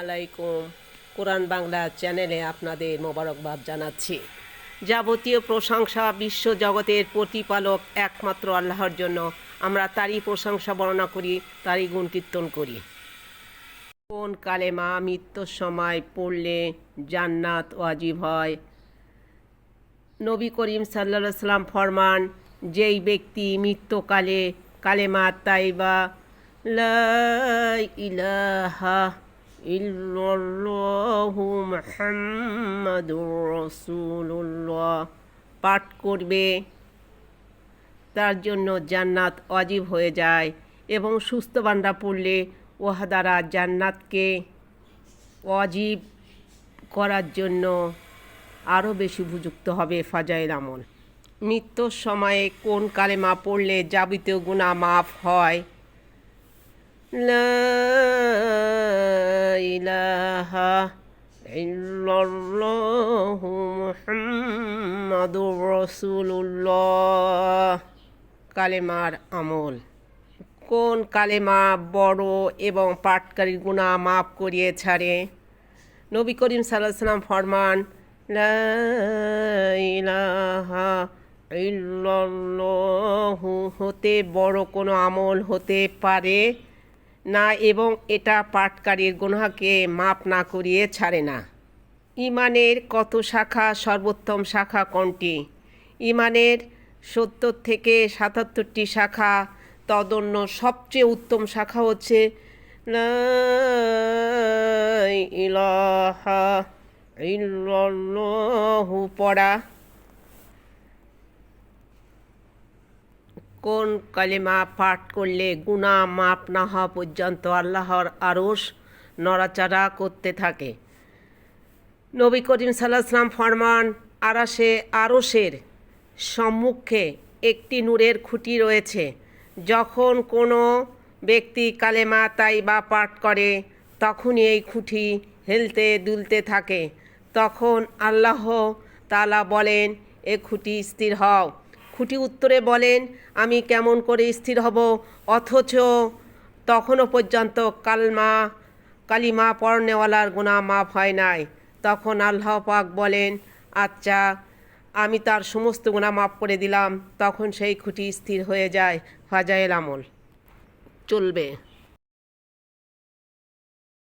আলাইকুম। কোরআন বাংলা চ্যানেলে আপনাদের মোবারকবাদ জানাচ্ছি। যাবতীয় প্রশংসা বিশ্ব জগতের প্রতিপালক একমাত্র আল্লাহর জন্য। আমরা তারই প্রশংসা বর্ণনা করি, তারই গুণ কীর্তন করি। কোন কালেমা মৃত্যুর সময় পড়লে জান্নাত ওয়াজিব হয়? নবী করিম সাল্লাল্লাহু আলাইহি সাল্লাম ফরমান, যেই ব্যক্তি মৃত্যুকালে কালেমা তাইবা লা ইলাহা ইল্লাল্লাহু মুহাম্মাদুর রাসূলুল্লাহ পাঠ করবে, তার জন্য জান্নাত ওয়াজিব হয়ে যায়। এবং সুস্থ বান্দা পড়লে উহা দ্বারা জান্নাতকে ওয়াজিব করার জন্য আরও বেশি উপযুক্ত হবে ফাজাইল আমল। মৃত্যুর সময়ে কোন কালেমা পড়লে যাবতীয় গুনাহ মাফ হয়? লা ইলাহা ইল্লাল্লাহু মুহাম্মাদুর রাসূলুল্লাহ কালেমার আমল। কোন কালেমা বড় এবং পাঠকারীর গুনাহ মাফ করিয়ে ছাড়ে? নবী করিম সাল্লাল্লাহু আলাইহি সাল্লাম ফরমান, লা ইলাহা ইল্লাল্লাহু হতে বড় কোনো আমল হতে পারে না এবং এটা পাঠকারীর গুনাহকে মাফ না করিয়ে ছাড়ে না। ঈমানের কত শাখা? সর্বোত্তম শাখা কোনটি? ঈমানের 70 থেকে 77টি শাখা, তদন্য সবচেয়ে উত্তম শাখা হচ্ছে লা ইলাহা ইল্লাল্লাহু পড়া। কোন কালেমা পাঠ করলে গুনাহ মাফ না হওয়া পর্যন্ত আল্লাহর আরশ নড়াচড়া করতে থাকে? নবী করিম সাল্লাল্লাহু আলাইহি ওয়াসাল্লাম ফরমান, আরশের সম্মুখে একটি নূরের খুঁটি রয়েছে। যখন কোনো ব্যক্তি কালেমা তাইবা পাঠ করে তখনই এই খুঁটি হেলতে দুলতে থাকে। তখন আল্লাহ তাআলা বলেন, এ খুঁটি স্থির হও। খুঁটি উত্তরে বলেন, আমি কেমন করে স্থির হব, অথচ তখনও পর্যন্ত কালিমা পড়নেওয়ালার গুনাহ মাফ হয় নাই। তখন আল্লাহ পাক বলেন, আচ্ছা আমি তার সমস্ত গুনাহ মাফ করে দিলাম। তখন সেই খুঁটি স্থির হয়ে যায়। ফাজাইল আমল চলবে।